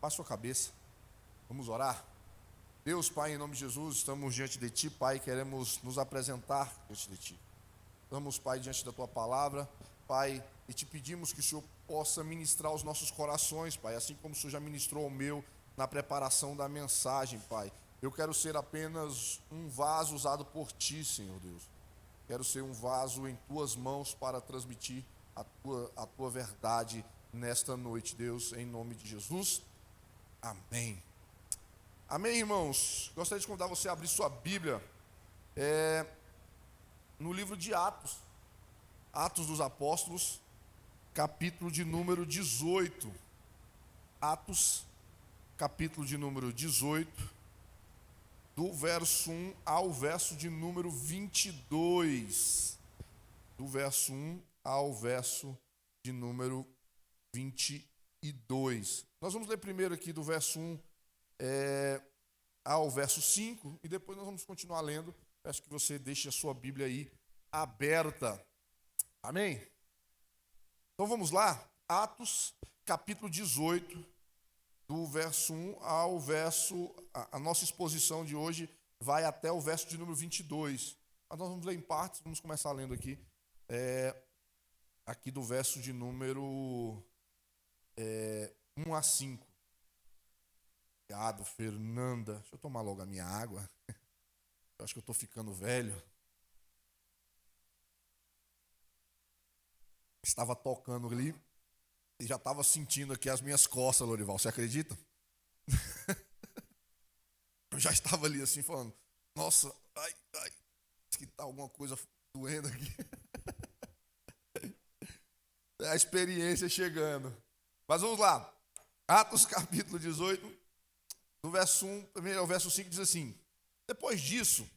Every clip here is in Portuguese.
Baixe sua cabeça, vamos orar. Deus, Pai, em nome de Jesus, estamos diante de Ti, Pai, queremos nos apresentar diante de Ti. Estamos, Pai, diante da Tua palavra, Pai, e Te pedimos que o Senhor possa ministrar os nossos corações, Pai, assim como o Senhor já ministrou o meu na preparação da mensagem, Pai. Eu quero ser apenas um vaso usado por Ti, Senhor Deus. Quero ser um vaso em Tuas mãos para transmitir a tua verdade nesta noite, Deus, em nome de Jesus. Amém. Amém, irmãos. Gostaria de convidar você a abrir sua Bíblia no livro de Atos, Atos dos Apóstolos, capítulo de número 18. Atos, capítulo de número 18, do verso 1 ao verso de número 22. Do verso 1 ao verso de número 22. Nós vamos ler primeiro aqui do verso 1 ao verso 5 e depois nós vamos continuar lendo. Peço que você deixe a sua Bíblia aí aberta. Amém? Então vamos lá. Atos, capítulo 18, do verso 1 ao verso... A nossa exposição de hoje vai até o verso de número 22. Mas nós vamos ler em partes, vamos começar lendo aqui. Aqui do verso de número 1 a 5. Obrigado, Fernanda. Deixa eu tomar logo a minha água. Eu acho que eu estou ficando velho. Estava tocando ali e já estava sentindo aqui as minhas costas, Lorival. Você acredita? Eu já estava ali assim falando, nossa, ai, que tá alguma coisa doendo aqui. É a experiência chegando. Mas vamos lá. Atos capítulo 18, do verso 1 ao verso 5 diz assim: depois disso,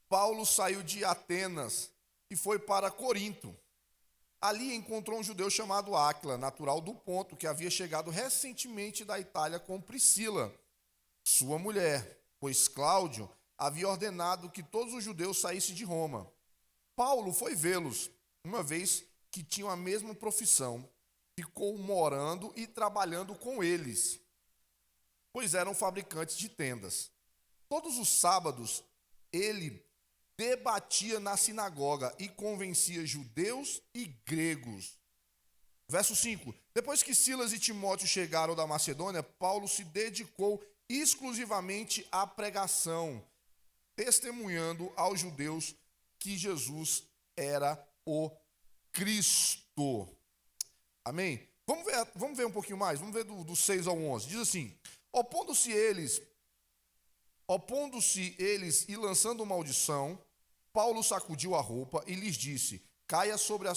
Paulo saiu de Atenas e foi para Corinto. Ali encontrou um judeu chamado Áquila, natural do Ponto, que havia chegado recentemente da Itália com Priscila, sua mulher, pois Cláudio havia ordenado que todos os judeus saíssem de Roma. Paulo foi vê-los, uma vez que tinham a mesma profissão, ficou morando e trabalhando com eles, pois eram fabricantes de tendas. Todos os sábados, ele debatia na sinagoga e convencia judeus e gregos. Verso 5. Depois que Silas e Timóteo chegaram da Macedônia, Paulo se dedicou exclusivamente à pregação, testemunhando aos judeus que Jesus era o Cristo. Amém? Vamos ver um pouquinho mais, vamos ver do 6 ao 11. Diz assim: opondo-se eles e lançando maldição, Paulo sacudiu a roupa e lhes disse: caia sobre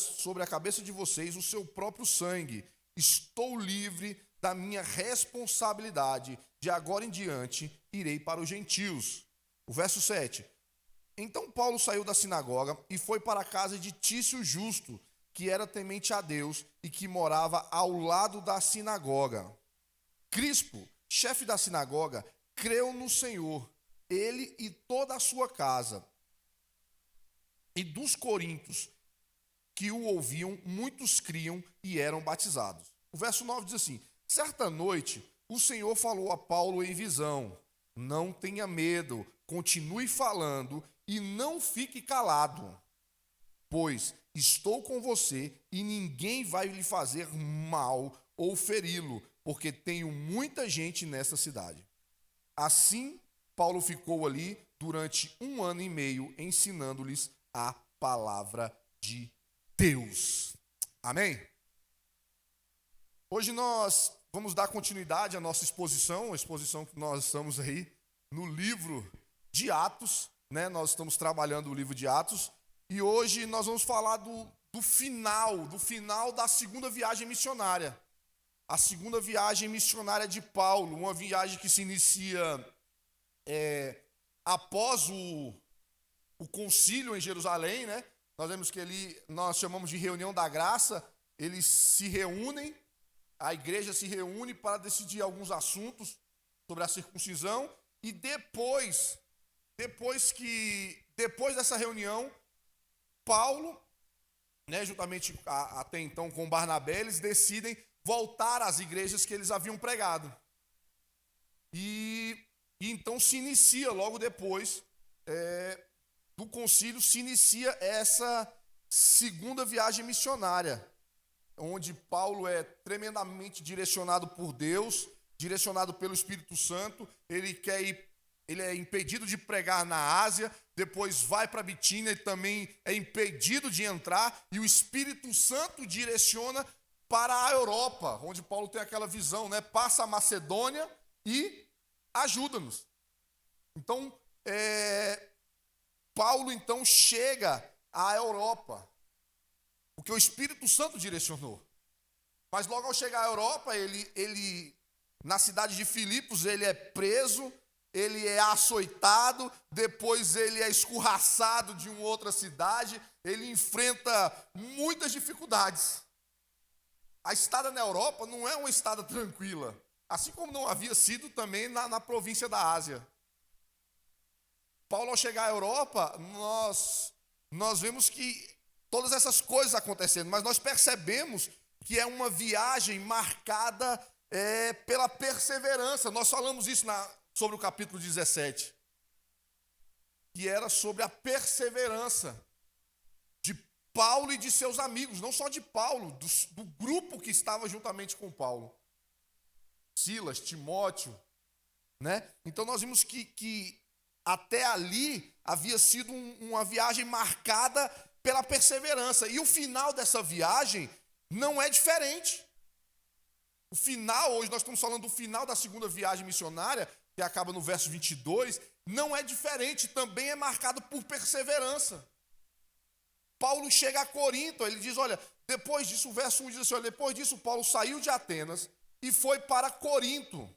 a cabeça de vocês o seu próprio sangue. Estou livre da minha responsabilidade. De agora em diante, irei para os gentios. O verso 7. Então Paulo saiu da sinagoga e foi para a casa de Tício Justo, que era temente a Deus e que morava ao lado da sinagoga. Crispo, chefe da sinagoga, creu no Senhor, ele e toda a sua casa. E dos coríntios que o ouviam, muitos criam e eram batizados. O verso 9 diz assim: certa noite, o Senhor falou a Paulo em visão: não tenha medo, continue falando e não fique calado, pois estou com você e ninguém vai lhe fazer mal ou feri-lo, porque tenho muita gente nessa cidade. Assim, Paulo ficou ali durante 1 ano e meio, ensinando-lhes a palavra de Deus. Amém? Hoje nós vamos dar continuidade à nossa exposição, a exposição que nós estamos aí no livro de Atos, né? Nós estamos trabalhando o livro de Atos e hoje nós vamos falar do final da segunda viagem missionária. A segunda viagem missionária de Paulo, uma viagem que se inicia após o concílio em Jerusalém, né? Nós vemos que ali nós chamamos de reunião da graça. Eles se reúnem, a igreja se reúne para decidir alguns assuntos sobre a circuncisão e depois dessa reunião, Paulo, né, juntamente até então com Barnabé, eles decidem voltar às igrejas que eles haviam pregado. E então se inicia, logo depois do concílio, se inicia essa segunda viagem missionária, onde Paulo é tremendamente direcionado por Deus, direcionado pelo Espírito Santo. Ele é impedido de pregar na Ásia, depois vai para Bitínia e também é impedido de entrar, e o Espírito Santo direciona para a Europa, onde Paulo tem aquela visão, né? Passa a Macedônia e ajuda-nos. Então, Paulo então chega à Europa, porque o Espírito Santo direcionou. Mas logo ao chegar à Europa, ele na cidade de Filipos, ele é preso, ele é açoitado, depois ele é escorraçado de uma outra cidade, ele enfrenta muitas dificuldades. A estada na Europa não é uma estada tranquila, assim como não havia sido também na província da Ásia. Paulo, ao chegar à Europa, nós vemos que todas essas coisas acontecendo, mas nós percebemos que é uma viagem marcada pela perseverança. Nós falamos isso sobre o capítulo 17, que era sobre a perseverança de Paulo e de seus amigos, não só de Paulo, do grupo que estava juntamente com Paulo. Silas, Timóteo, né? Então nós vimos que até ali havia sido uma viagem marcada pela perseverança, e o final dessa viagem não é diferente. O final, hoje nós estamos falando do final da segunda viagem missionária, que acaba no verso 22, não é diferente, também é marcado por perseverança. Paulo chega a Corinto, ele diz, olha, depois disso, o verso 1 diz assim, olha, depois disso Paulo saiu de Atenas e foi para Corinto.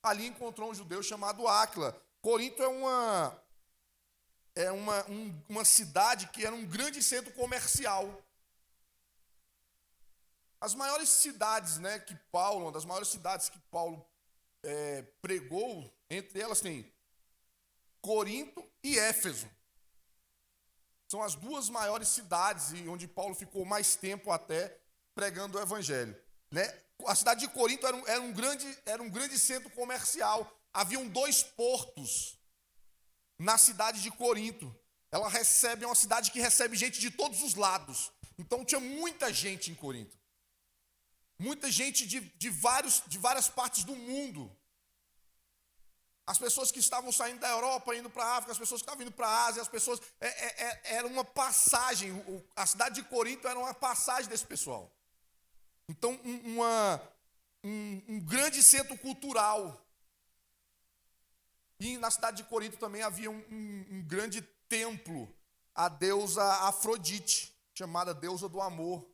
Ali encontrou um judeu chamado Áquila. Corinto é uma cidade que era um grande centro comercial. As maiores cidades, né, uma das maiores cidades que Paulo pregou, entre elas tem Corinto e Éfeso. São as duas maiores cidades e onde Paulo ficou mais tempo até pregando o evangelho, né? A cidade de Corinto era um grande centro comercial. Haviam 2 portos na cidade de Corinto. É uma cidade que recebe gente de todos os lados. Então tinha muita gente em Corinto. Muita gente de várias partes do mundo. As pessoas que estavam saindo da Europa, indo para a África, as pessoas que estavam indo para a Ásia, as pessoas... Era uma passagem, a cidade de Corinto era uma passagem desse pessoal. Então, um grande centro cultural. E na cidade de Corinto também havia um grande templo, a deusa Afrodite, chamada deusa do amor.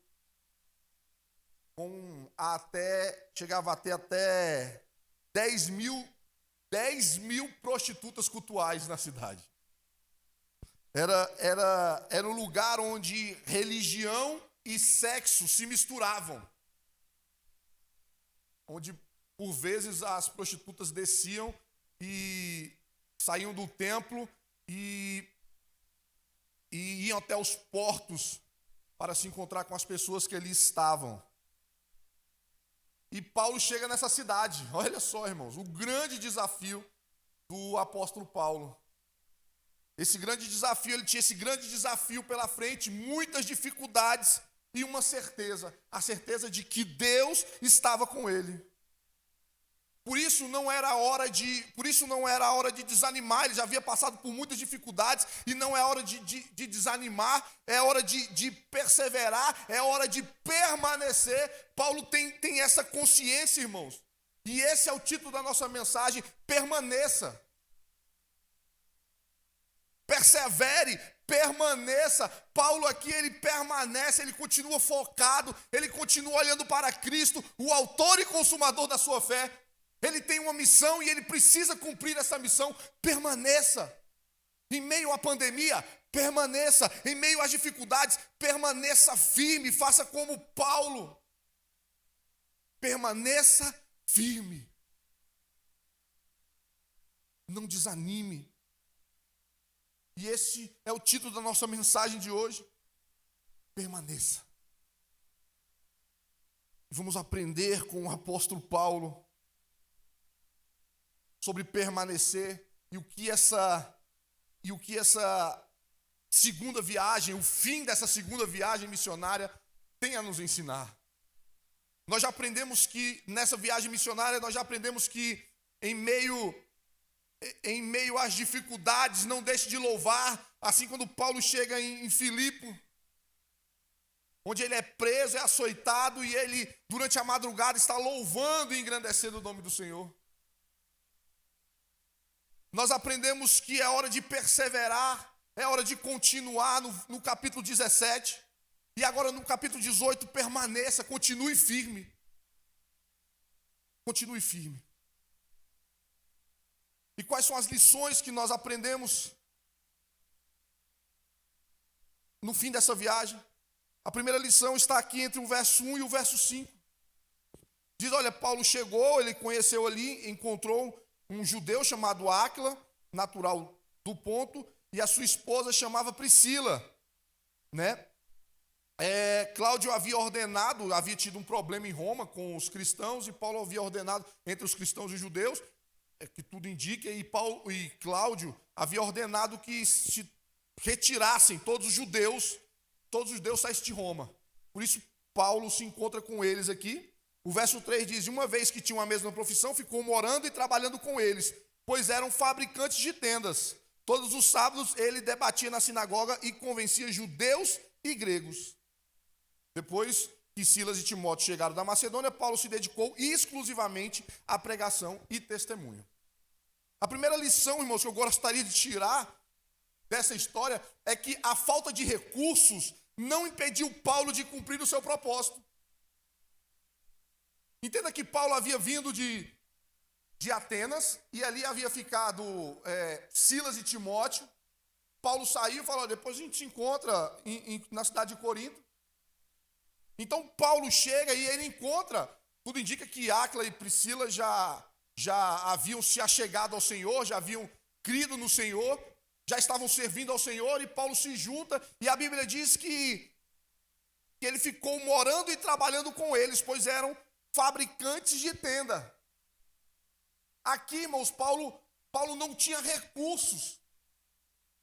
Chegava a ter até 10 mil prostitutas cultuais na cidade. Era um lugar onde religião e sexo se misturavam. Onde, por vezes, as prostitutas desciam e saíam do templo e iam até os portos para se encontrar com as pessoas que ali estavam. E Paulo chega nessa cidade. Olha só, irmãos, o grande desafio do apóstolo Paulo. Ele tinha esse grande desafio pela frente, muitas dificuldades e uma certeza, a certeza de que Deus estava com ele. Por isso não era hora de desanimar. Ele já havia passado por muitas dificuldades e não é hora de desanimar, é hora de perseverar, é hora de permanecer. Paulo tem essa consciência, irmãos. E esse é o título da nossa mensagem: permaneça. Persevere, permaneça. Paulo aqui, ele permanece, ele continua focado, ele continua olhando para Cristo, o autor e consumador da sua fé. Ele tem uma missão e ele precisa cumprir essa missão. Permaneça. Em meio à pandemia, permaneça. Em meio às dificuldades, permaneça firme. Faça como Paulo. Permaneça firme. Não desanime. E esse é o título da nossa mensagem de hoje. Permaneça. Vamos aprender com o apóstolo Paulo sobre permanecer e o que essa segunda viagem, o fim dessa segunda viagem missionária tem a nos ensinar. Nós já aprendemos que nessa viagem missionária, em meio às dificuldades, não deixe de louvar, assim quando Paulo chega em Filipe, onde ele é preso, é açoitado, e ele, durante a madrugada, está louvando e engrandecendo o nome do Senhor. Nós aprendemos que é hora de perseverar, é hora de continuar no capítulo 17, e agora no capítulo 18, permaneça, continue firme. Continue firme. E quais são as lições que nós aprendemos no fim dessa viagem? A primeira lição está aqui entre o verso 1 e o verso 5. Diz, olha, Paulo chegou, ele conheceu ali, encontrou um judeu chamado Áquila, natural do Ponto, e a sua esposa chamava Priscila, né? Cláudio havia tido um problema em Roma com os cristãos, e Paulo havia ordenado entre os cristãos e os judeus, que tudo indica, e Cláudio havia ordenado que se retirassem todos os judeus saíssem de Roma. Por isso Paulo se encontra com eles aqui. O verso 3 diz, uma vez que tinham a mesma profissão, ficou morando e trabalhando com eles, pois eram fabricantes de tendas. Todos os sábados ele debatia na sinagoga e convencia judeus e gregos. Depois que Silas e Timóteo chegaram da Macedônia, Paulo se dedicou exclusivamente à pregação e testemunho. A primeira lição, irmãos, que eu gostaria de tirar dessa história é que a falta de recursos não impediu Paulo de cumprir o seu propósito. Entenda que Paulo havia vindo de Atenas, e ali havia ficado Silas e Timóteo. Paulo saiu e falou, depois a gente se encontra na cidade de Corinto. Então Paulo chega e ele encontra, tudo indica que Áquila e Priscila já haviam se achegado ao Senhor, já haviam crido no Senhor, já estavam servindo ao Senhor, e Paulo se junta, e a Bíblia diz que ele ficou morando e trabalhando com eles, pois eram fabricantes de tenda. Aqui, irmãos, Paulo não tinha recursos.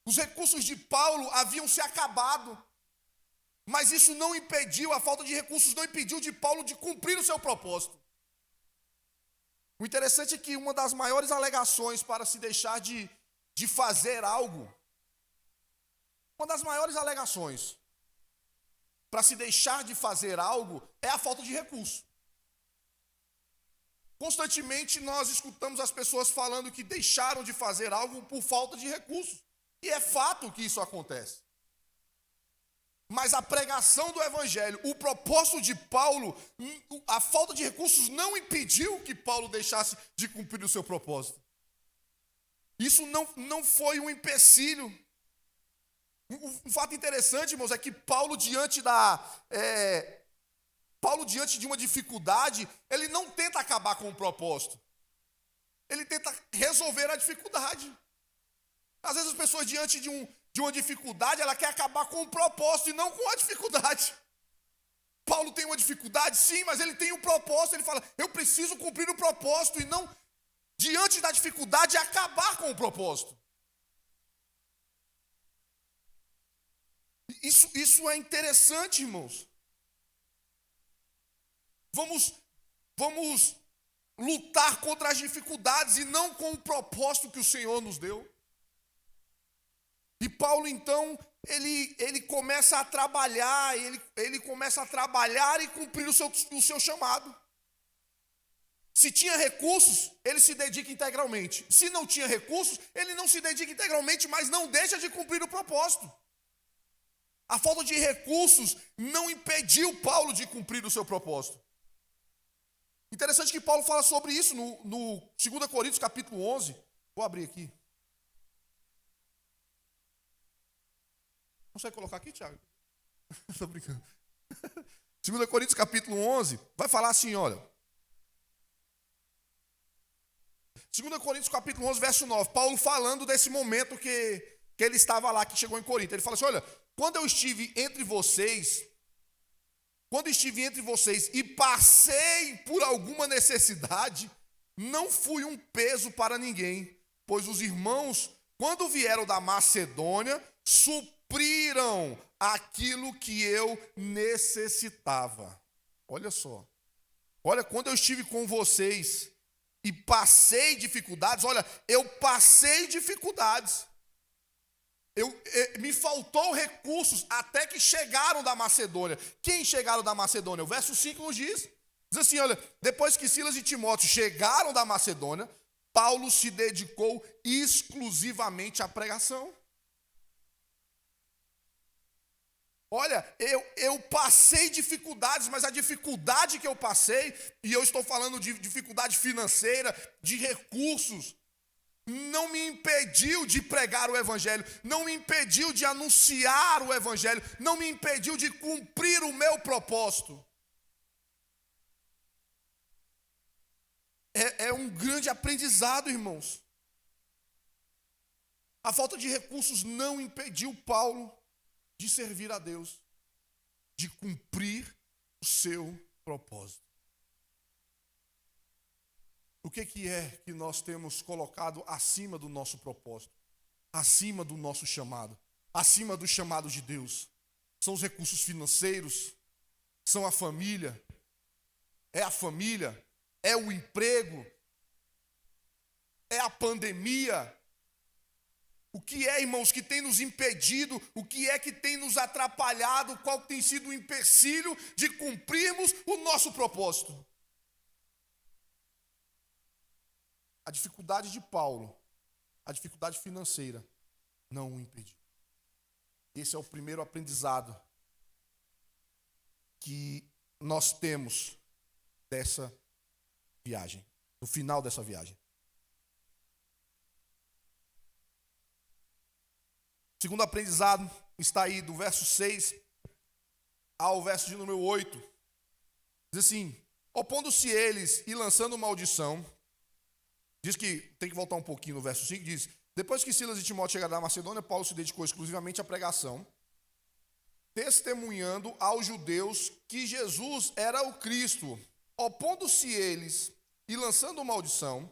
Os recursos de Paulo haviam se acabado. Mas isso não impediu, a falta de recursos não impediu de Paulo de cumprir o seu propósito. O interessante é que uma das maiores alegações para se deixar de fazer algo, uma das maiores alegações para se deixar de fazer algo é a falta de recurso. Constantemente nós escutamos as pessoas falando que deixaram de fazer algo por falta de recursos. E é fato que isso acontece. Mas a pregação do Evangelho, o propósito de Paulo, a falta de recursos não impediu que Paulo deixasse de cumprir o seu propósito. Isso não foi um empecilho. Um fato interessante, irmãos, é que Paulo diante de uma dificuldade, ele não tenta acabar com o propósito. Ele tenta resolver a dificuldade. Às vezes as pessoas diante de uma dificuldade, ela quer acabar com o propósito e não com a dificuldade. Paulo tem uma dificuldade, sim, mas ele tem um propósito. Ele fala, eu preciso cumprir o propósito e não, diante da dificuldade, acabar com o propósito. Isso é interessante, irmãos. Vamos lutar contra as dificuldades e não com o propósito que o Senhor nos deu. E Paulo, então, ele começa a trabalhar, ele começa a trabalhar e cumprir o seu chamado. Se tinha recursos, ele se dedica integralmente. Se não tinha recursos, ele não se dedica integralmente, mas não deixa de cumprir o propósito. A falta de recursos não impediu Paulo de cumprir o seu propósito. Interessante que Paulo fala sobre isso no 2 Coríntios capítulo 11. Vou abrir aqui. Consegue colocar aqui, Tiago? Estou brincando. 2 Coríntios capítulo 11 vai falar assim, olha. 2 Coríntios capítulo 11, verso 9. Paulo falando desse momento que ele estava lá, que chegou em Corinto. Ele fala assim, olha, quando eu estive entre vocês, quando estive entre vocês e passei por alguma necessidade, não fui um peso para ninguém, pois os irmãos, quando vieram da Macedônia, supriram aquilo que eu necessitava. Olha só. Olha, quando eu estive com vocês e passei dificuldades, olha, eu passei dificuldades. Me faltou recursos até que chegaram da Macedônia. Quem chegaram da Macedônia? O verso 5 nos diz assim, olha, depois que Silas e Timóteo chegaram da Macedônia, Paulo se dedicou exclusivamente à pregação. Olha, eu passei dificuldades, mas a dificuldade que eu passei, e eu estou falando de dificuldade financeira, de recursos, não me impediu de pregar o evangelho, não me impediu de anunciar o evangelho, não me impediu de cumprir o meu propósito. É um grande aprendizado, irmãos. A falta de recursos não impediu Paulo de servir a Deus, de cumprir o seu propósito. O que é que nós temos colocado acima do nosso propósito, acima do nosso chamado, acima do chamado de Deus? São os recursos financeiros, são a família, é o emprego, é a pandemia. O que é, irmãos, que tem nos impedido, o que é que tem nos atrapalhado, qual tem sido o empecilho de cumprirmos o nosso propósito? A dificuldade de Paulo, a dificuldade financeira, não o impediu. Esse é o primeiro aprendizado que nós temos dessa viagem, no final dessa viagem. O segundo aprendizado está aí do verso 6 ao verso de número 8. Diz assim: opondo-se eles e lançando maldição. Diz que, tem que voltar um pouquinho no verso 5, diz: depois que Silas e Timóteo chegaram da Macedônia, Paulo se dedicou exclusivamente à pregação, testemunhando aos judeus que Jesus era o Cristo. Opondo-se eles e lançando maldição,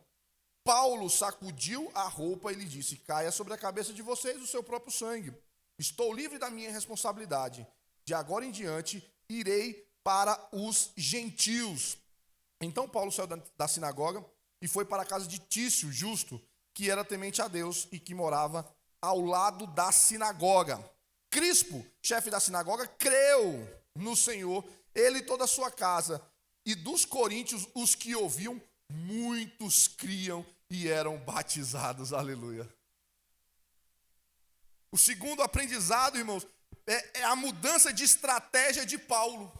Paulo sacudiu a roupa e lhe disse: caia sobre a cabeça de vocês o seu próprio sangue. Estou livre da minha responsabilidade. De agora em diante, irei para os gentios. Então Paulo saiu da sinagoga e foi para a casa de Tício, justo, que era temente a Deus e que morava ao lado da sinagoga. Crispo, chefe da sinagoga, creu no Senhor, ele e toda a sua casa. E dos coríntios, os que ouviam, muitos criam e eram batizados. Aleluia. O segundo aprendizado, irmãos, é a mudança de estratégia de Paulo.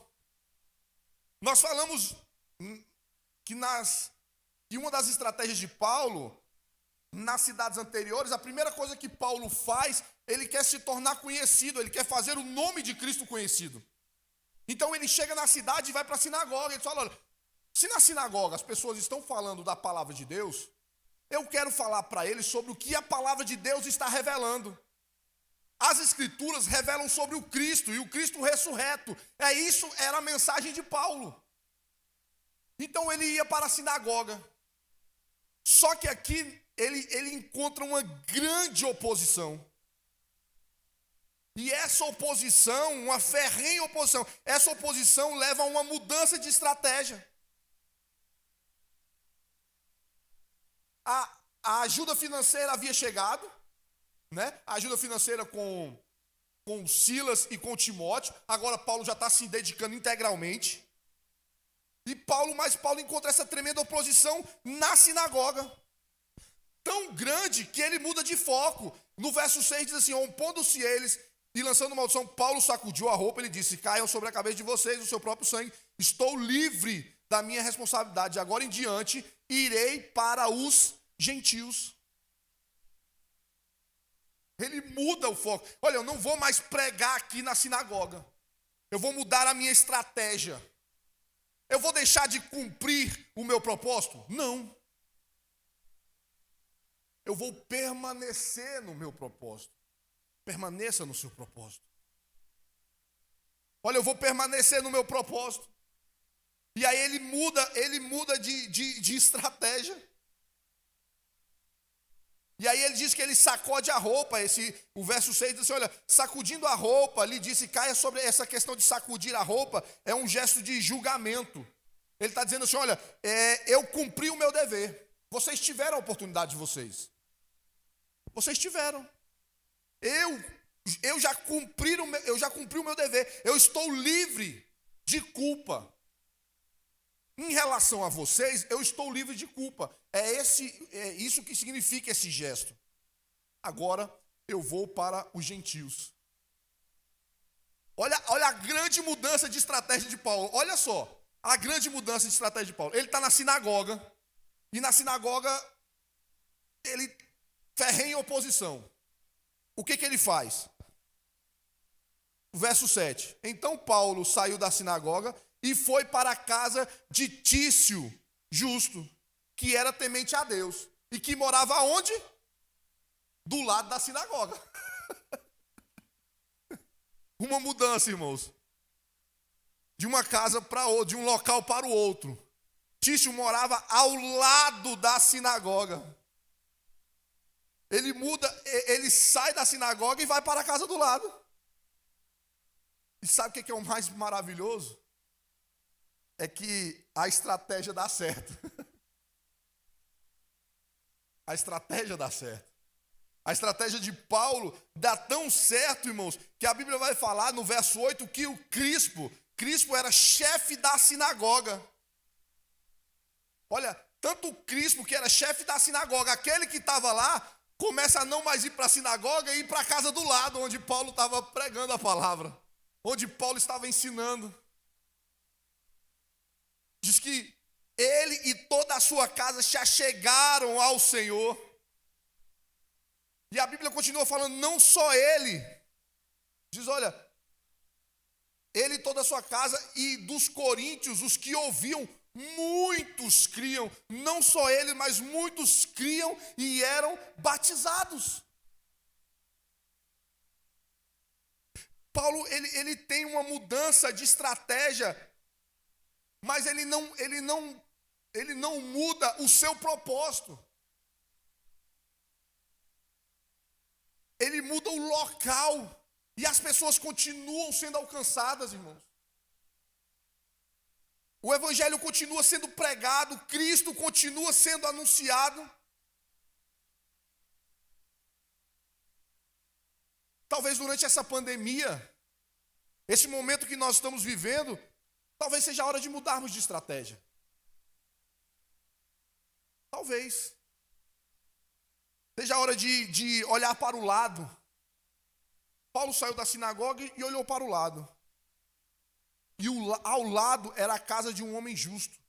Nós falamos que uma das estratégias de Paulo, nas cidades anteriores, a primeira coisa que Paulo faz, ele quer se tornar conhecido, ele quer fazer o nome de Cristo conhecido. Então ele chega na cidade e vai para a sinagoga, ele fala: olha, se na sinagoga as pessoas estão falando da palavra de Deus, eu quero falar para eles sobre o que a palavra de Deus está revelando. As escrituras revelam sobre o Cristo e o Cristo ressurreto. Isso era a mensagem de Paulo. Então ele ia para a sinagoga. Só que aqui ele encontra uma grande oposição. E essa oposição, uma ferrenha oposição, essa oposição leva a uma mudança de estratégia. A ajuda financeira havia chegado, né? A ajuda financeira com Silas e com Timóteo. Agora Paulo já está se dedicando integralmente. Mas Paulo encontra essa tremenda oposição na sinagoga. Tão grande que ele muda de foco. No verso 6 diz assim: opondo-se eles e lançando maldição, Paulo sacudiu a roupa e lhe disse: caiam sobre a cabeça de vocês o seu próprio sangue. Estou livre da minha responsabilidade. De agora em diante, irei para os gentios. Ele muda o foco. Olha, eu não vou mais pregar aqui na sinagoga. Eu vou mudar a minha estratégia. Eu vou deixar de cumprir o meu propósito? Não. Eu vou permanecer no meu propósito. Permaneça no seu propósito. Olha, eu vou permanecer no meu propósito. E aí ele muda de estratégia. E aí ele diz que ele sacode a roupa. O verso 6 diz assim, olha, sacudindo a roupa, ele disse, caia sobre essa questão de sacudir a roupa, é um gesto de julgamento. Ele está dizendo assim, olha, eu cumpri o meu dever. Vocês tiveram a oportunidade de vocês. Vocês tiveram. Eu já cumpri o meu dever. Eu estou livre de culpa. Em relação a vocês, eu estou livre de culpa. É isso que significa esse gesto. Agora eu vou para os gentios. Olha a grande mudança de estratégia de Paulo. Olha só, a grande mudança de estratégia de Paulo. Ele está na sinagoga, e na sinagoga ele ferrenha oposição. O que ele faz? Verso 7. Então Paulo saiu da sinagoga e foi para a casa de Tício, justo, que era temente a Deus, e que morava onde? Do lado da sinagoga. Uma mudança, irmãos. De uma casa para outra, de um local para o outro. Tício morava ao lado da sinagoga. Ele sai da sinagoga e vai para a casa do lado. E sabe o que é o mais maravilhoso? É que a estratégia dá certo. A estratégia dá certo. A estratégia de Paulo dá tão certo, irmãos, que a Bíblia vai falar no verso 8 que o Crispo era chefe da sinagoga. Olha, tanto o Crispo, que era chefe da sinagoga, aquele que estava lá, começa a não mais ir para a sinagoga e ir para a casa do lado, onde Paulo estava pregando a palavra, onde Paulo estava ensinando. Diz que ele e toda a sua casa se achegaram ao Senhor. E a Bíblia continua falando, não só ele. Diz, olha, ele e toda a sua casa, e dos coríntios, os que ouviam, muitos criam. Não só ele, mas muitos criam e eram batizados. Paulo, ele tem uma mudança de estratégia, mas ele não muda o seu propósito. Ele muda o local. E as pessoas continuam sendo alcançadas, irmãos. O evangelho continua sendo pregado, Cristo continua sendo anunciado. Talvez durante essa pandemia, esse momento que nós estamos vivendo, talvez seja a hora de mudarmos de estratégia. Talvez. Seja a hora de olhar para o lado. Paulo saiu da sinagoga e olhou para o lado. E ao lado era a casa de um homem justo,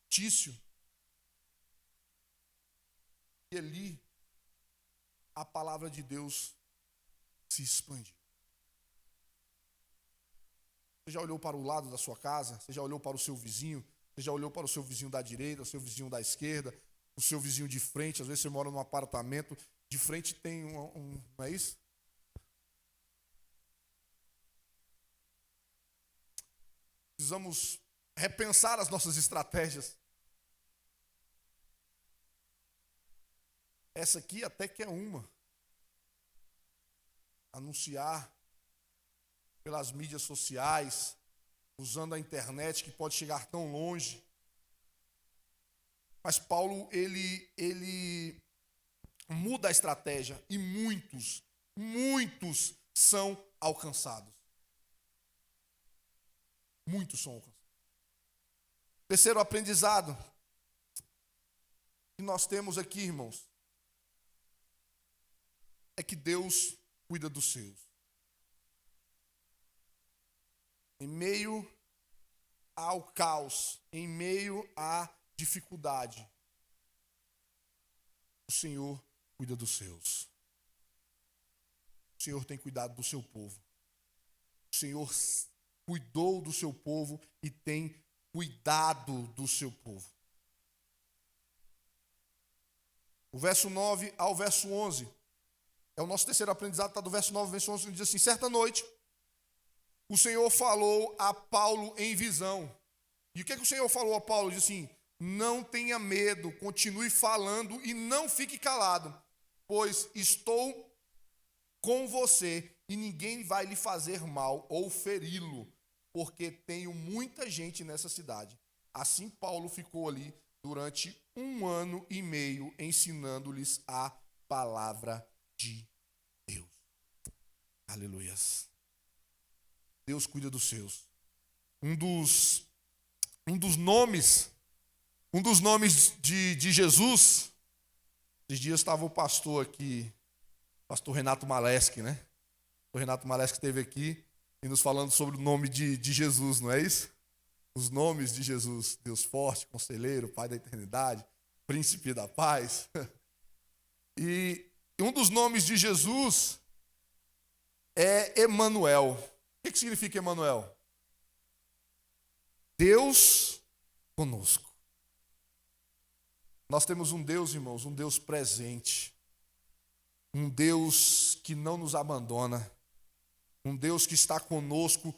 Tício. E ali a palavra de Deus se expandiu. Você já olhou para o lado da sua casa? Você já olhou para o seu vizinho? Você já olhou para o seu vizinho da direita, o seu vizinho da esquerda, o seu vizinho de frente? Às vezes você mora num apartamento, de frente tem não é isso? Precisamos repensar as nossas estratégias. Essa aqui até que é uma. Anunciar pelas mídias sociais, usando a internet que pode chegar tão longe. Mas Paulo, ele muda a estratégia e muitos são alcançados. Muitos são alcançados. Terceiro aprendizado que nós temos aqui, irmãos, é que Deus cuida dos seus. Em meio ao caos, em meio à dificuldade, o Senhor cuida dos seus. O Senhor tem cuidado do seu povo. O Senhor cuidou do seu povo e tem cuidado do seu povo. O verso 9 ao verso 11, é o nosso terceiro aprendizado, está do verso 9 ao verso 11, diz assim, certa noite, o Senhor falou a Paulo em visão. E o que o Senhor falou a Paulo? Diz assim: não tenha medo, continue falando e não fique calado, pois estou com você e ninguém vai lhe fazer mal ou feri-lo, porque tenho muita gente nessa cidade. Assim Paulo ficou ali durante 1 ano e meio, ensinando-lhes a palavra de Deus. Aleluias. Deus cuida dos seus. Um dos nomes de Jesus. Esses dias estava o pastor aqui, pastor Renato Maleschi, né? O Renato Maleschi esteve aqui e nos falando sobre o nome de Jesus, não é isso? Os nomes de Jesus: Deus forte, conselheiro, Pai da eternidade, príncipe da paz. E um dos nomes de Jesus é Emanuel. O que significa Emanuel? Deus conosco. Nós temos um Deus, irmãos, um Deus presente, um Deus que não nos abandona, um Deus que está conosco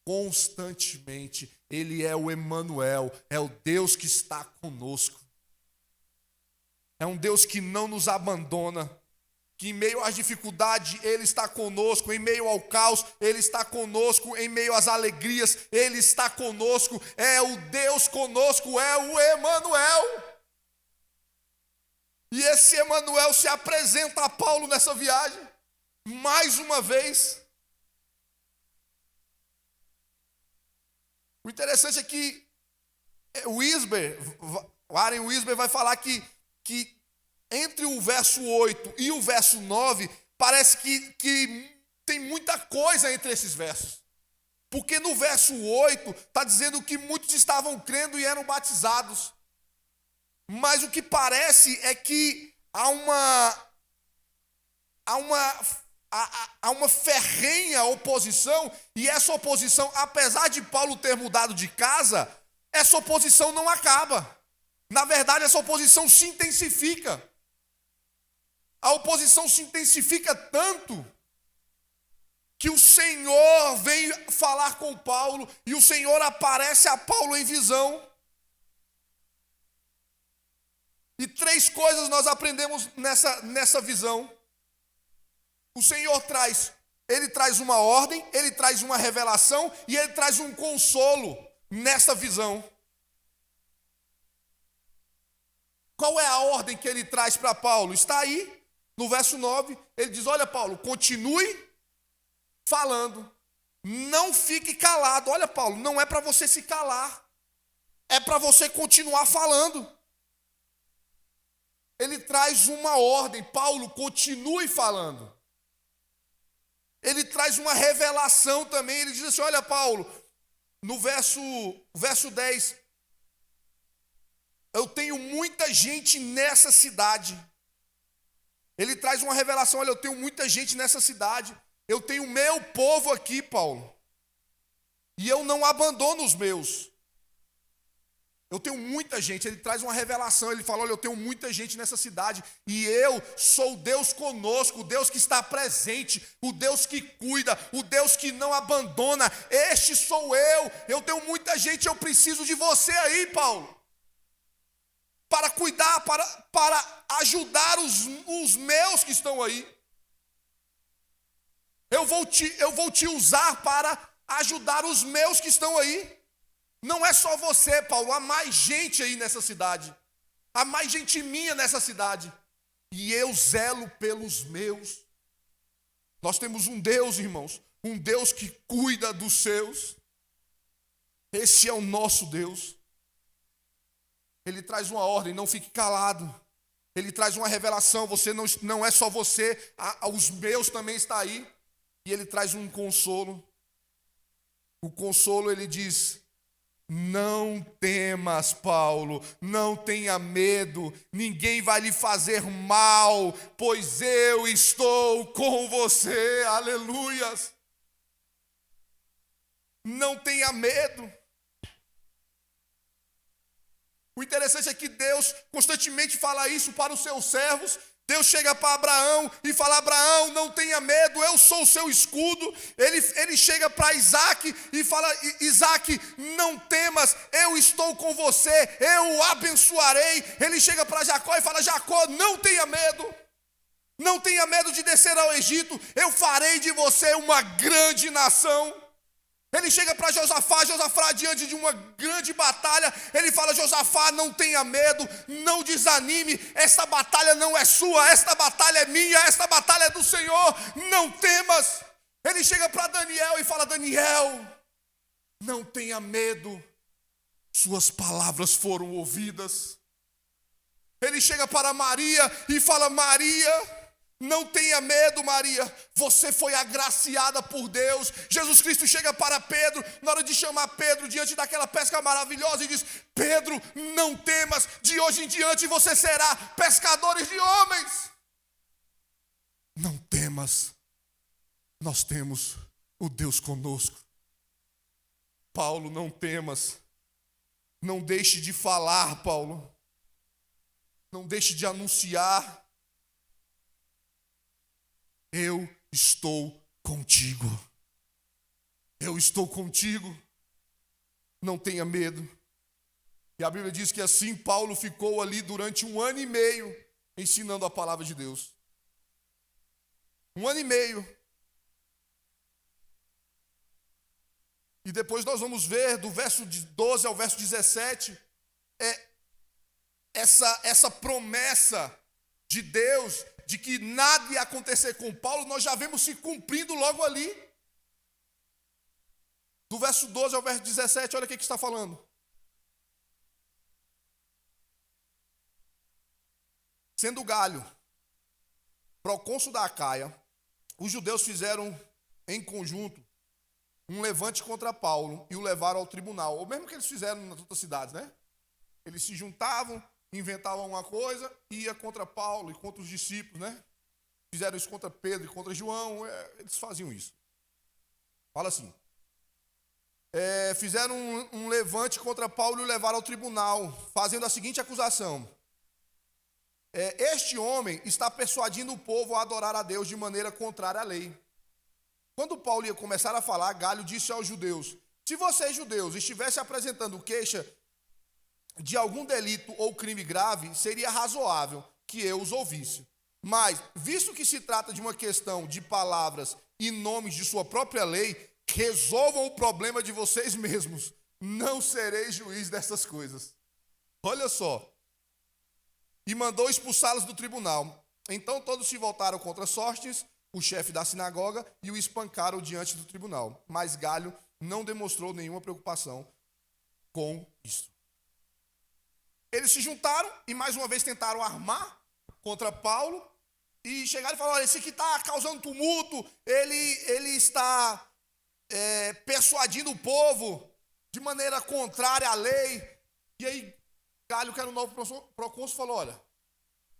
constantemente. Ele é o Emanuel, é o Deus que está conosco. É um Deus que não nos abandona, que em meio às dificuldades Ele está conosco, em meio ao caos Ele está conosco, em meio às alegrias Ele está conosco. É o Deus conosco, é o Emanuel. E esse Emanuel se apresenta a Paulo nessa viagem, mais uma vez. O interessante é que Warren Wiersbe vai falar que entre o verso 8 e o verso 9, parece que tem muita coisa entre esses versos. Porque no verso 8 está dizendo que muitos estavam crendo e eram batizados. Mas o que parece é que há uma ferrenha oposição, e essa oposição, apesar de Paulo ter mudado de casa, essa oposição não acaba. Na verdade, essa oposição se intensifica. A oposição se intensifica tanto que o Senhor vem falar com Paulo e o Senhor aparece a Paulo em visão. E 3 coisas nós aprendemos nessa visão. O Senhor Ele traz uma ordem, Ele traz uma revelação e Ele traz um consolo nessa visão. Qual é a ordem que Ele traz para Paulo? Está aí, no verso 9, Ele diz: olha, Paulo, continue falando, não fique calado. Olha, Paulo, não é para você se calar, é para você continuar falando. Ele traz uma ordem: Paulo, continue falando. Ele traz uma revelação também. Ele diz assim: olha, Paulo, no verso 10, eu tenho muita gente nessa cidade. Ele traz uma revelação: olha, eu tenho muita gente nessa cidade. Eu tenho meu povo aqui, Paulo, e eu não abandono os meus. Eu tenho muita gente. Ele traz uma revelação, ele fala: olha, eu tenho muita gente nessa cidade, e eu sou o Deus conosco, o Deus que está presente, o Deus que cuida, o Deus que não abandona. Este sou eu tenho muita gente, eu preciso de você aí, Paulo, para cuidar, para ajudar os meus que estão aí. Eu vou te usar para ajudar os meus que estão aí. Não é só você, Paulo, há mais gente aí nessa cidade. Há mais gente minha nessa cidade. E eu zelo pelos meus. Nós temos um Deus, irmãos, um Deus que cuida dos seus. Esse é o nosso Deus. Ele traz uma ordem: não fique calado. Ele traz uma revelação: você não é só você, os meus também estão aí. E ele traz um consolo. O consolo, ele diz: não temas, Paulo, não tenha medo, ninguém vai lhe fazer mal, pois eu estou com você. Aleluias. Não tenha medo. O interessante é que Deus constantemente fala isso para os seus servos. Deus chega para Abraão e fala: Abraão, não tenha medo, eu sou o seu escudo. Ele chega para Isaac e fala: Isaac, não temas, eu estou com você, eu o abençoarei. Ele chega para Jacó e fala: Jacó, não tenha medo. Não tenha medo de descer ao Egito, eu farei de você uma grande nação. Ele chega para Josafá diante de uma grande batalha, ele fala: Josafá, não tenha medo, não desanime, esta batalha não é sua, esta batalha é minha, esta batalha é do Senhor, não temas. Ele chega para Daniel e fala: Daniel, não tenha medo, suas palavras foram ouvidas. Ele chega para Maria e fala: Maria, não tenha medo, Maria, você foi agraciada por Deus. Jesus Cristo chega para Pedro, na hora de chamar Pedro diante daquela pesca maravilhosa, e diz: Pedro, não temas, de hoje em diante você será pescadores de homens. Não temas, nós temos o Deus conosco. Paulo, não temas, não deixe de falar, Paulo, não deixe de anunciar. Eu estou contigo. Eu estou contigo. Não tenha medo. E a Bíblia diz que assim Paulo ficou ali durante 1 ano e meio ensinando a palavra de Deus. 1 ano e meio. E depois nós vamos ver do verso 12 ao verso 17 essa promessa de Deus de que nada ia acontecer com Paulo, nós já vemos se cumprindo logo ali. Do verso 12 ao verso 17, olha o que está falando. Sendo Galho procônsul da Acaia, os judeus fizeram em conjunto um levante contra Paulo e o levaram ao tribunal. Ou mesmo que eles fizeram nas outras cidades, né? Eles se juntavam, inventavam uma coisa e ia contra Paulo e contra os discípulos, né? Fizeram isso contra Pedro e contra João, eles faziam isso. Fala assim. Fizeram um levante contra Paulo e o levaram ao tribunal, fazendo a seguinte acusação. Este homem está persuadindo o povo a adorar a Deus de maneira contrária à lei. Quando Paulo ia começar a falar, Galho disse aos judeus: se vocês, judeus, estivessem apresentando queixa de algum delito ou crime grave, seria razoável que eu os ouvisse. Mas, visto que se trata de uma questão de palavras e nomes de sua própria lei, resolvam o problema de vocês mesmos. Não serei juiz dessas coisas. Olha só. E mandou expulsá-los do tribunal. Então todos se voltaram contra Sóstenes, o chefe da sinagoga, e o espancaram diante do tribunal. Mas Galho não demonstrou nenhuma preocupação com isso. Eles se juntaram e mais uma vez tentaram armar contra Paulo e chegaram e falaram: olha, esse aqui está causando tumulto, ele está persuadindo o povo de maneira contrária à lei. E aí Galho, que era o novo procônsul, falou: olha,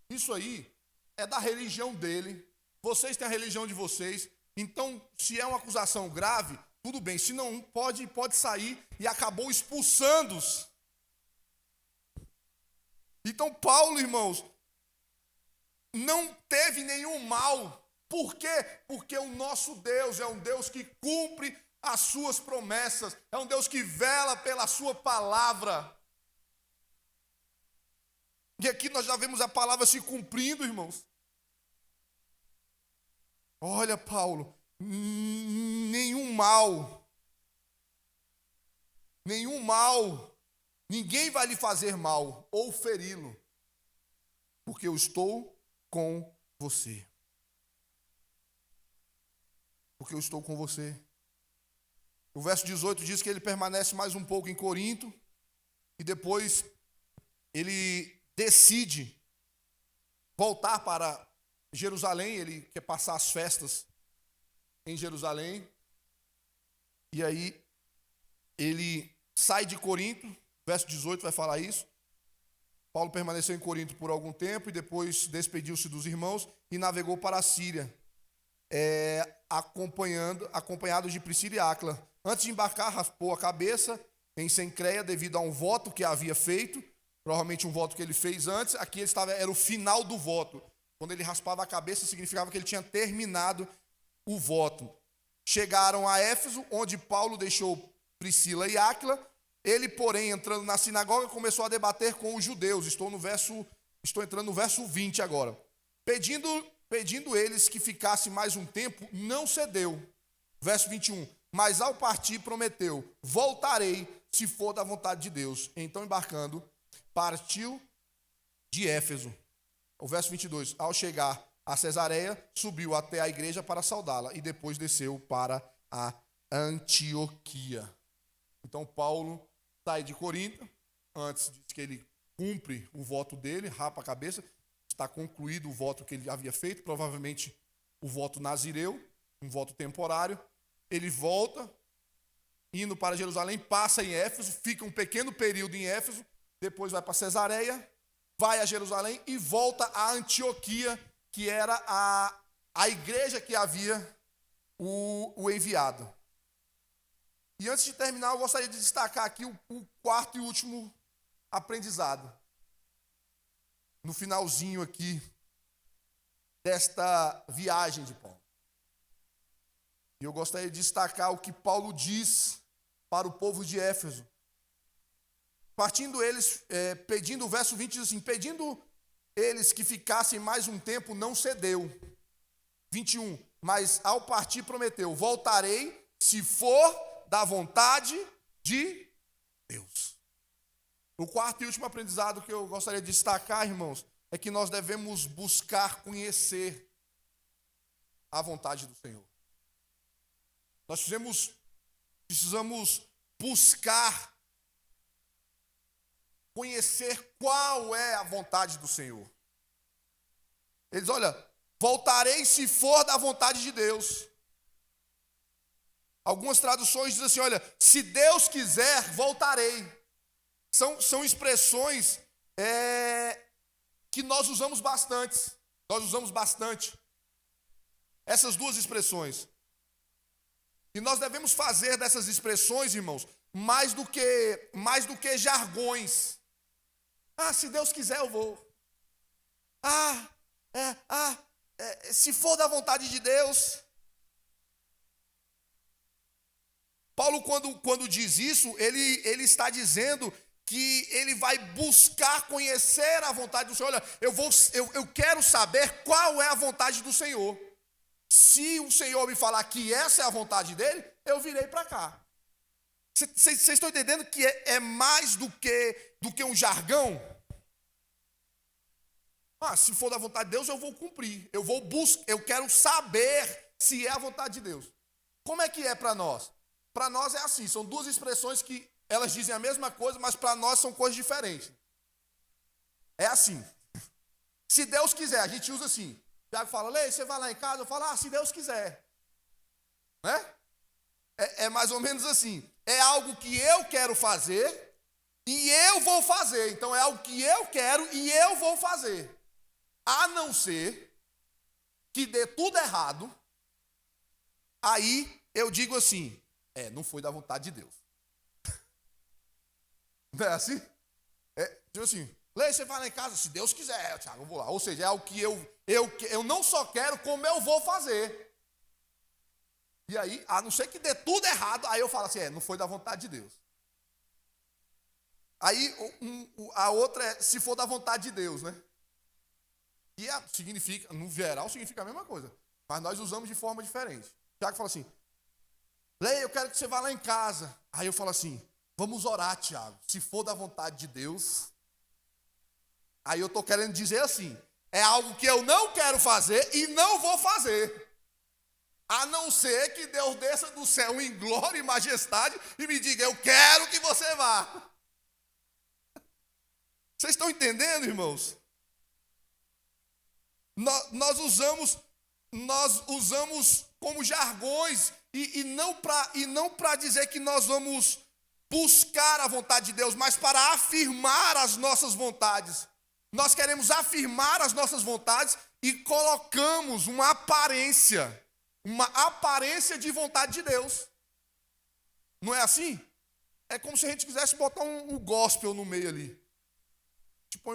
isso aí é da religião dele, vocês têm a religião de vocês, então se é uma acusação grave, tudo bem, se não pode sair, e acabou expulsando-os. Então Paulo, irmãos, não teve nenhum mal. Por quê? Porque o nosso Deus é um Deus que cumpre as suas promessas, é um Deus que vela pela sua palavra. E aqui nós já vemos a palavra se cumprindo, irmãos. Olha, Paulo, nenhum mal, ninguém vai lhe fazer mal ou feri-lo, porque eu estou com você. Porque eu estou com você. O verso 18 diz que ele permanece mais um pouco em Corinto, e depois ele decide voltar para Jerusalém. Ele quer passar as festas em Jerusalém. E aí ele sai de Corinto. Verso 18 vai falar isso. Paulo permaneceu em Corinto por algum tempo e depois despediu-se dos irmãos e navegou para a Síria, acompanhado de Priscila e Áquila. Antes de embarcar, raspou a cabeça em Cencreia devido a um voto que havia feito, provavelmente um voto que ele fez antes. Aqui era o final do voto. Quando ele raspava a cabeça, significava que ele tinha terminado o voto. Chegaram a Éfeso, onde Paulo deixou Priscila e Áquila. Ele, porém, entrando na sinagoga, começou a debater com os judeus. Estou entrando no verso 20 agora. Pedindo eles que ficasse mais um tempo, não cedeu. Verso 21. Mas ao partir prometeu: voltarei, se for da vontade de Deus. Então, embarcando, partiu de Éfeso. O verso 22. Ao chegar a Cesareia, subiu até a igreja para saudá-la e depois desceu para a Antioquia. Então, Paulo sai de Corinto. Antes diz que ele cumpre o voto dele, rapa a cabeça. Está concluído o voto que ele havia feito, provavelmente o voto nazireu, um voto temporário. Ele volta, indo para Jerusalém, passa em Éfeso, fica um pequeno período em Éfeso, depois vai para Cesareia, vai a Jerusalém e volta a Antioquia, que era a igreja que havia o enviado. E antes de terminar, eu gostaria de destacar aqui o quarto e último aprendizado. No finalzinho aqui desta viagem de Paulo. E eu gostaria de destacar o que Paulo diz para o povo de Éfeso. Partindo eles, pedindo, o verso 20 diz assim: pedindo eles que ficassem mais um tempo, não cedeu. 21, mas ao partir prometeu: voltarei, se for da vontade de Deus. O quarto e último aprendizado que eu gostaria de destacar, irmãos, é que nós devemos buscar conhecer a vontade do Senhor. Nós precisamos buscar conhecer qual é a vontade do Senhor. Eles, olha, voltarei se for da vontade de Deus. Algumas traduções dizem assim, olha, se Deus quiser, voltarei. São expressões que nós usamos bastante. Nós usamos bastante essas duas expressões. E nós devemos fazer dessas expressões, irmãos, mais do que jargões. Se Deus quiser, eu vou. Se for da vontade de Deus. Paulo, quando diz isso, ele está dizendo que ele vai buscar conhecer a vontade do Senhor. Olha, eu quero saber qual é a vontade do Senhor. Se o Senhor me falar que essa é a vontade dele, eu virei para cá. Vocês estão entendendo que é mais do que um jargão? Se for da vontade de Deus, eu vou cumprir. Eu quero saber se é a vontade de Deus. Como é que é para nós? Para nós é assim, são duas expressões que elas dizem a mesma coisa, mas para nós são coisas diferentes. É assim. Se Deus quiser, a gente usa assim. O Tiago fala, Lei, você vai lá em casa? Eu falo, se Deus quiser. Né? É mais ou menos assim. É algo que eu quero fazer e eu vou fazer. Então é algo que eu quero e eu vou fazer. A não ser que dê tudo errado, aí eu digo assim, não foi da vontade de Deus. Não é assim? Tipo assim, Lei, você vai lá em casa? Se Deus quiser, Tiago, eu vou lá. Ou seja, é algo que eu não só quero, como eu vou fazer. E aí, a não ser que dê tudo errado, aí eu falo assim, não foi da vontade de Deus. Aí, a outra é, se for da vontade de Deus, né? E significa, no geral, significa a mesma coisa. Mas nós usamos de forma diferente. O Tiago fala assim, Lei, eu quero que você vá lá em casa. Aí eu falo assim, vamos orar, Tiago. Se for da vontade de Deus. Aí eu estou querendo dizer assim, é algo que eu não quero fazer e não vou fazer. A não ser que Deus desça do céu em glória e majestade e me diga, eu quero que você vá. Vocês estão entendendo, irmãos? Nós usamos como jargões e não para dizer que nós vamos buscar a vontade de Deus, mas para afirmar as nossas vontades. Nós queremos afirmar as nossas vontades e colocamos uma aparência de vontade de Deus. Não é assim? É como se a gente quisesse botar um gospel no meio ali. Tipo,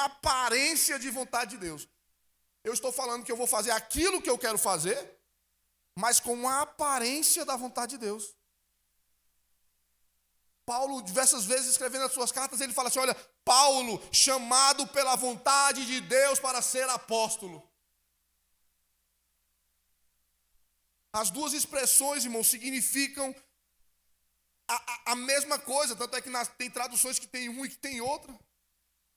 uma aparência de vontade de Deus. Eu estou falando que eu vou fazer aquilo que eu quero fazer, mas com uma aparência da vontade de Deus. Paulo, diversas vezes, escrevendo as suas cartas, ele fala assim, olha, Paulo, chamado pela vontade de Deus para ser apóstolo. As duas expressões, irmãos, significam a mesma coisa, tanto é que tem traduções que tem uma e que tem outra.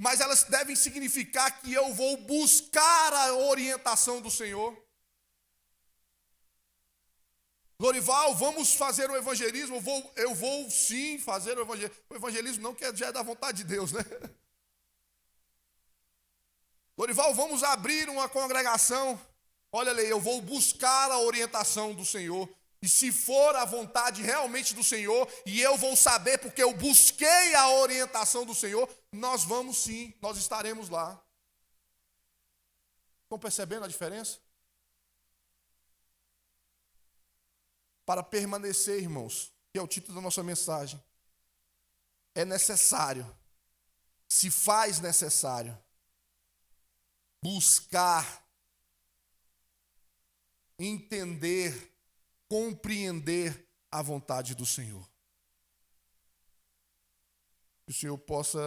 Mas elas devem significar que eu vou buscar a orientação do Senhor. Lorival, vamos fazer o evangelismo? Eu vou sim fazer o evangelismo. O evangelismo não, que já é da vontade de Deus, né? Lorival, vamos abrir uma congregação. Olha ali, eu vou buscar a orientação do Senhor. E se for a vontade realmente do Senhor, e eu vou saber porque eu busquei a orientação do Senhor, nós vamos sim, nós estaremos lá. Estão percebendo a diferença? Para permanecer, irmãos, que é o título da nossa mensagem, é necessário, se faz necessário, buscar, entender, compreender a vontade do Senhor. Que o Senhor possa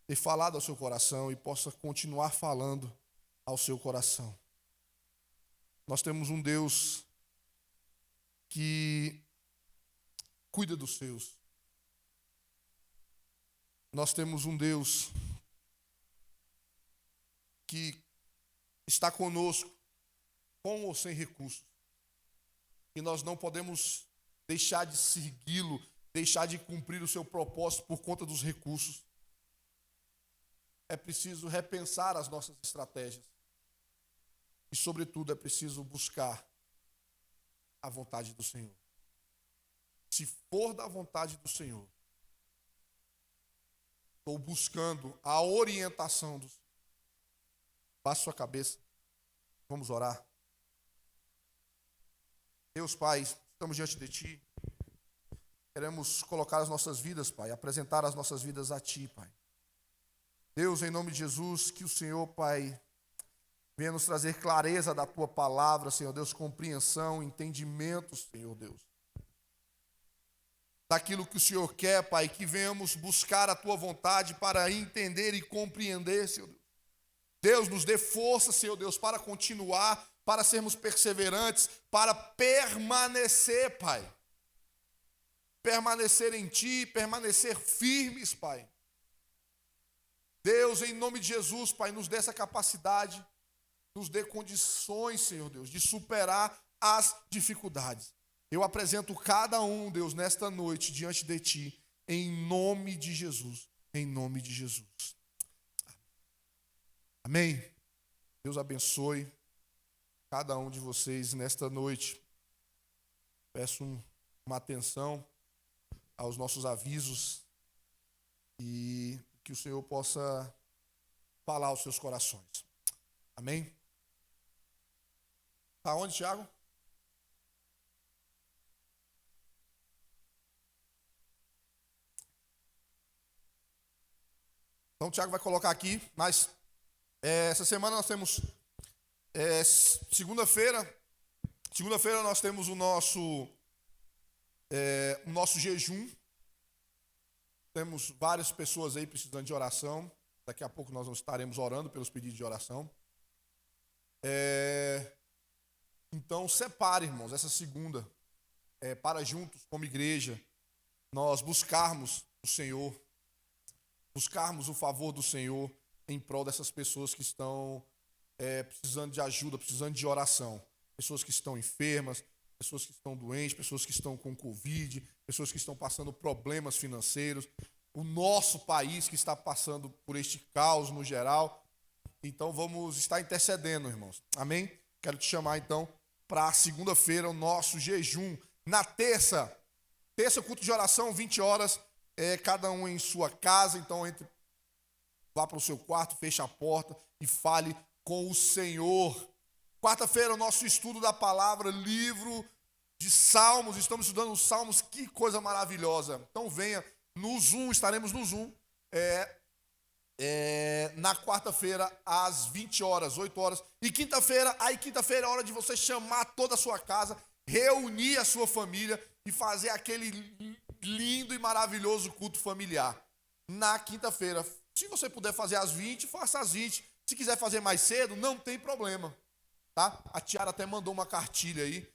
ter falado ao seu coração e possa continuar falando ao seu coração. Nós temos um Deus que cuida dos seus. Nós temos um Deus que está conosco, com ou sem recursos. E nós não podemos deixar de segui-lo, deixar de cumprir o seu propósito por conta dos recursos. É preciso repensar as nossas estratégias. E, sobretudo, é preciso buscar a vontade do Senhor. Se for da vontade do Senhor, estou buscando a orientação do Senhor. Baixe sua cabeça. Vamos orar. Deus, Pai, estamos diante de Ti. Queremos colocar as nossas vidas, Pai, apresentar as nossas vidas a Ti, Pai. Deus, em nome de Jesus, que o Senhor, Pai, venha nos trazer clareza da Tua palavra, Senhor Deus, compreensão, entendimento, Senhor Deus. Daquilo que o Senhor quer, Pai, que venhamos buscar a Tua vontade para entender e compreender, Senhor Deus. Deus, nos dê força, Senhor Deus, para continuar, para sermos perseverantes, para permanecer, Pai. Permanecer em Ti, permanecer firmes, Pai. Deus, em nome de Jesus, Pai, nos dê essa capacidade, nos dê condições, Senhor Deus, de superar as dificuldades. Eu apresento cada um, Deus, nesta noite, diante de Ti, em nome de Jesus. Em nome de Jesus. Amém? Deus abençoe cada um de vocês nesta noite. Peço uma atenção aos nossos avisos e que o Senhor possa falar aos seus corações. Amém? Está onde, Tiago? Então o Tiago vai colocar aqui, mas essa semana nós temos segunda-feira nós temos o nosso jejum. Temos várias pessoas aí precisando de oração. Daqui a pouco nós estaremos orando pelos pedidos de oração. Então separe, irmãos, essa segunda, para juntos, como igreja, nós buscarmos o Senhor, buscarmos o favor do Senhor em prol dessas pessoas que estão precisando de ajuda, precisando de oração. Pessoas que estão enfermas, pessoas que estão doentes, pessoas que estão com Covid, pessoas que estão passando problemas financeiros. O nosso país que está passando por este caos no geral. Então vamos estar intercedendo, irmãos. Amém? Quero te chamar então para a segunda-feira, o nosso jejum. Na terça, culto de oração, 20 horas, cada um em sua casa. Então vá para o seu quarto, feche a porta e fale com o Senhor. Quarta-feira, o nosso estudo da palavra, livro de Salmos. Estamos estudando os Salmos, que coisa maravilhosa. Então venha no Zoom, estaremos no Zoom. na quarta-feira, às 20 horas, 8 horas. E quinta-feira é hora de você chamar toda a sua casa, reunir a sua família e fazer aquele lindo e maravilhoso culto familiar. Na quinta-feira, se você puder fazer às 20, faça às 20. Se quiser fazer mais cedo, não tem problema. Tá? A Tiara até mandou uma cartilha aí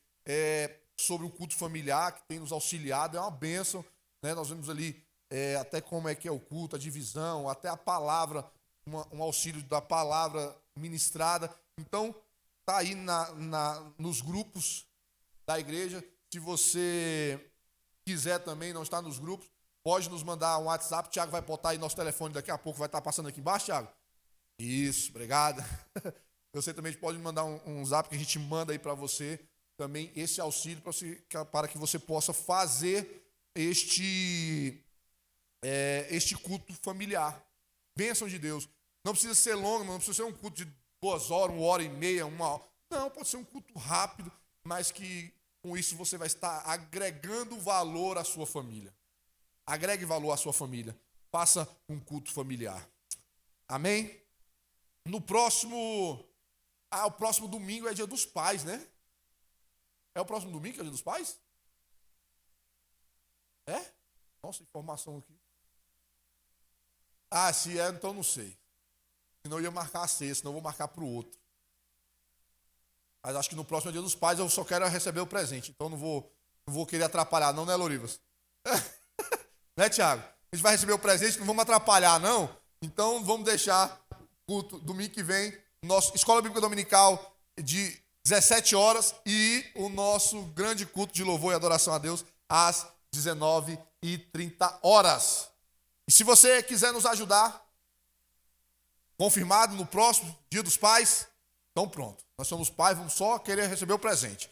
sobre o culto familiar, que tem nos auxiliado, é uma bênção, né? Nós vemos ali até como é que é o culto, a divisão, até a palavra, um auxílio da palavra ministrada. Então, tá aí nos grupos da igreja. Se você quiser também, não está nos grupos, pode nos mandar um WhatsApp. O Thiago vai botar aí nosso telefone daqui a pouco, vai estar passando aqui embaixo, Thiago. Isso, obrigado. Você também pode mandar um zap que a gente manda aí para você também esse auxílio para que você possa fazer este culto familiar. Bênção de Deus. Não precisa ser longo, não precisa ser um culto de 2 horas, 1h30, 1 hora. Não, pode ser um culto rápido, mas que com isso você vai estar agregando valor à sua família. Agregue valor à sua família. Faça um culto familiar. Amém? No próximo... o próximo domingo é dia dos pais, né? É o próximo domingo que é dia dos pais? É? Nossa, informação aqui. Se é, então não sei. Senão eu ia marcar a sexta, senão eu vou marcar para o outro. Mas acho que no próximo é dia dos pais, eu só quero receber o presente. Então não vou querer atrapalhar, não, né, Lorivas? Né, Thiago? A gente vai receber o presente, não vamos atrapalhar, não? Então vamos deixar culto domingo que vem, nossa Escola Bíblica Dominical de 17 horas e o nosso grande culto de louvor e adoração a Deus às 19h30. E se você quiser nos ajudar, confirmado no próximo Dia dos Pais, então pronto. Nós somos pais, vamos só querer receber o presente.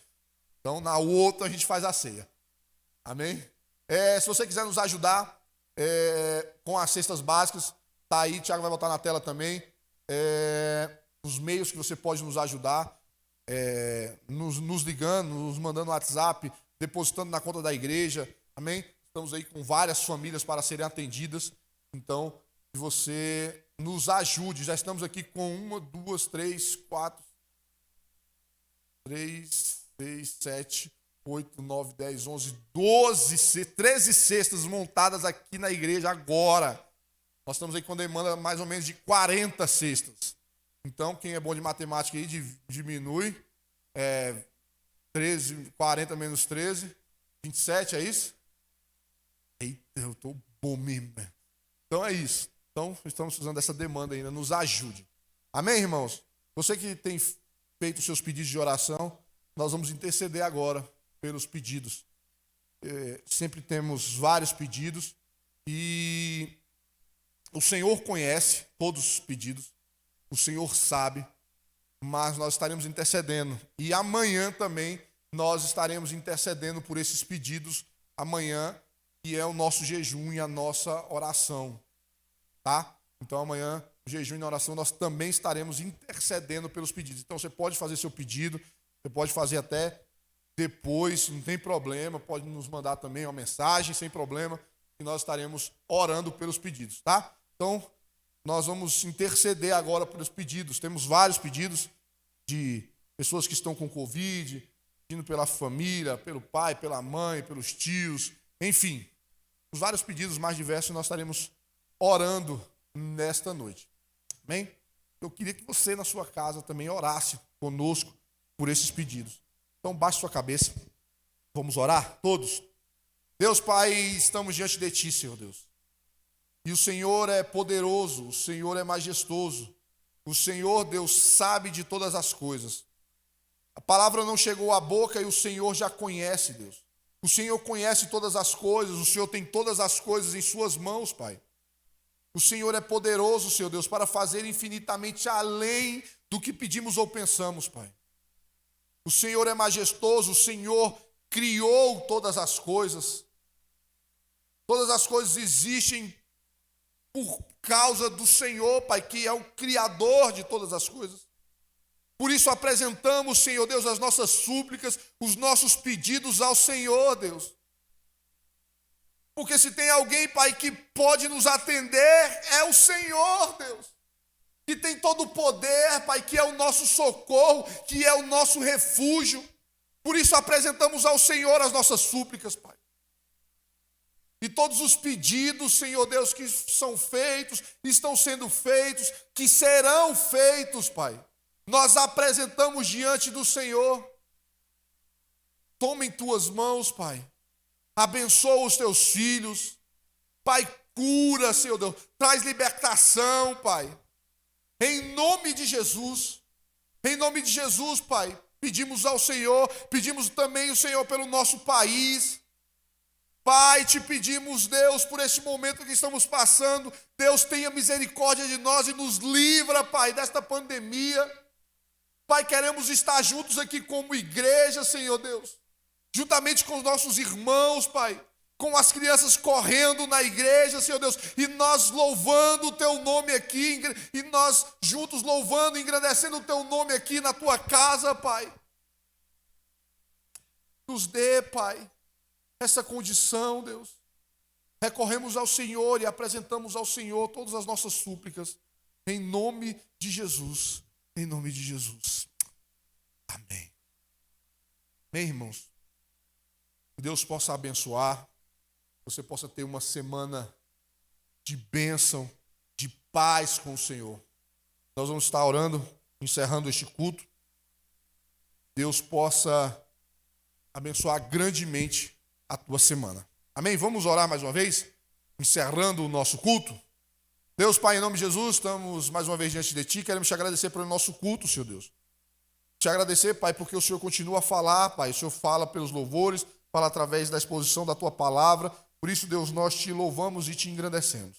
Então na outra a gente faz a ceia. Amém? Se você quiser nos ajudar com as cestas básicas, tá aí, o Thiago vai botar na tela também. Os meios que você pode nos ajudar, nos ligando, nos mandando WhatsApp, depositando na conta da igreja, amém? Estamos aí com várias famílias para serem atendidas, então, que você nos ajude. Já estamos aqui com 1, 2, 3, 4, 3, 6, 7, 8, 9, 10, 11, 12, 13 cestas montadas aqui na igreja agora. Nós estamos aí com demanda mais ou menos de 40 cestas. Então, quem é bom de matemática aí, diminui. 13, 40 menos 13, 27, é isso? Eita, eu estou bom mesmo. Então é isso. Então, estamos precisando dessa demanda ainda. Nos ajude. Amém, irmãos? Você que tem feito os seus pedidos de oração, nós vamos interceder agora pelos pedidos. Sempre temos vários pedidos e o Senhor conhece todos os pedidos. O Senhor sabe, mas nós estaremos intercedendo. E amanhã também nós estaremos intercedendo por esses pedidos. Amanhã, que é o nosso jejum e a nossa oração. Tá? Então amanhã, o jejum e a oração, nós também estaremos intercedendo pelos pedidos. Então você pode fazer seu pedido, você pode fazer até depois, não tem problema. Pode nos mandar também uma mensagem, sem problema. E nós estaremos orando pelos pedidos, tá? Então, nós vamos interceder agora pelos pedidos. Temos vários pedidos de pessoas que estão com Covid, pedindo pela família, pelo pai, pela mãe, pelos tios, enfim. Os vários pedidos mais diversos nós estaremos orando nesta noite. Amém? Eu queria que você na sua casa também orasse conosco por esses pedidos. Então, baixe sua cabeça. Vamos orar todos? Deus Pai, estamos diante de Ti, Senhor Deus. E o Senhor é poderoso, o Senhor é majestoso. O Senhor, Deus, sabe de todas as coisas. A palavra não chegou à boca e o Senhor já conhece, Deus. O Senhor conhece todas as coisas, o Senhor tem todas as coisas em suas mãos, Pai. O Senhor é poderoso, Senhor Deus, para fazer infinitamente além do que pedimos ou pensamos, Pai. O Senhor é majestoso, o Senhor criou todas as coisas. Todas as coisas existem por causa do Senhor, Pai, que é o Criador de todas as coisas. Por isso apresentamos, Senhor Deus, as nossas súplicas, os nossos pedidos ao Senhor, Deus. Porque se tem alguém, Pai, que pode nos atender, é o Senhor, Deus. Que tem todo o poder, Pai, que é o nosso socorro, que é o nosso refúgio. Por isso apresentamos ao Senhor as nossas súplicas, Pai. E todos os pedidos, Senhor Deus, que são feitos, estão sendo feitos, que serão feitos, Pai. Nós apresentamos diante do Senhor. Toma em tuas mãos, Pai. Abençoa os teus filhos. Pai, cura, Senhor Deus. Traz libertação, Pai. Em nome de Jesus. Em nome de Jesus, Pai. Pedimos ao Senhor. Pedimos também o Senhor pelo nosso país. Pai, te pedimos, Deus, por este momento que estamos passando. Deus, tenha misericórdia de nós e nos livra, Pai, desta pandemia. Pai, queremos estar juntos aqui como igreja, Senhor Deus. Juntamente com os nossos irmãos, Pai. Com as crianças correndo na igreja, Senhor Deus. E nós louvando o Teu nome aqui. E nós juntos louvando e engrandecendo o Teu nome aqui na Tua casa, Pai. Nos dê, Pai, essa condição, Deus. Recorremos ao Senhor e apresentamos ao Senhor todas as nossas súplicas. Em nome de Jesus. Em nome de Jesus. Amém. Amém, irmãos? Que Deus possa abençoar. Você possa ter uma semana de bênção, de paz com o Senhor. Nós vamos estar orando, encerrando este culto. Deus possa abençoar grandemente a tua semana. Amém? Vamos orar mais uma vez, encerrando o nosso culto. Deus, Pai, em nome de Jesus, estamos mais uma vez diante de Ti. Queremos Te agradecer pelo nosso culto, Senhor Deus. Te agradecer, Pai, porque o Senhor continua a falar, Pai. O Senhor fala pelos louvores, fala através da exposição da Tua palavra. Por isso, Deus, nós Te louvamos e Te engrandecemos.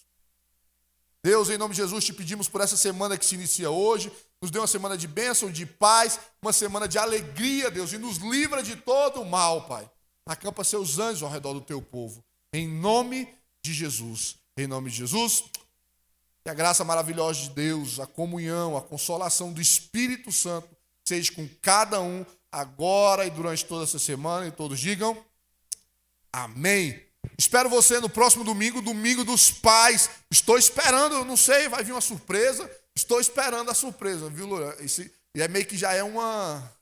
Deus, em nome de Jesus, Te pedimos por essa semana que se inicia hoje. Nos dê uma semana de bênção, de paz, uma semana de alegria, Deus, e nos livra de todo o mal, Pai. Acampa seus anjos ao redor do Teu povo. Em nome de Jesus. Em nome de Jesus. Que a graça maravilhosa de Deus, a comunhão, a consolação do Espírito Santo seja com cada um agora e durante toda essa semana. E todos digam amém. Espero você no próximo domingo, domingo dos pais. Estou esperando, eu não sei, vai vir uma surpresa. Estou esperando a surpresa, viu, Loura? E é meio que já é uma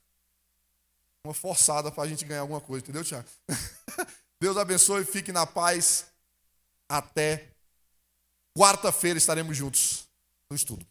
forçada para a gente ganhar alguma coisa, entendeu, Tiago? Deus abençoe, fique na paz. Até quarta-feira estaremos juntos no estudo.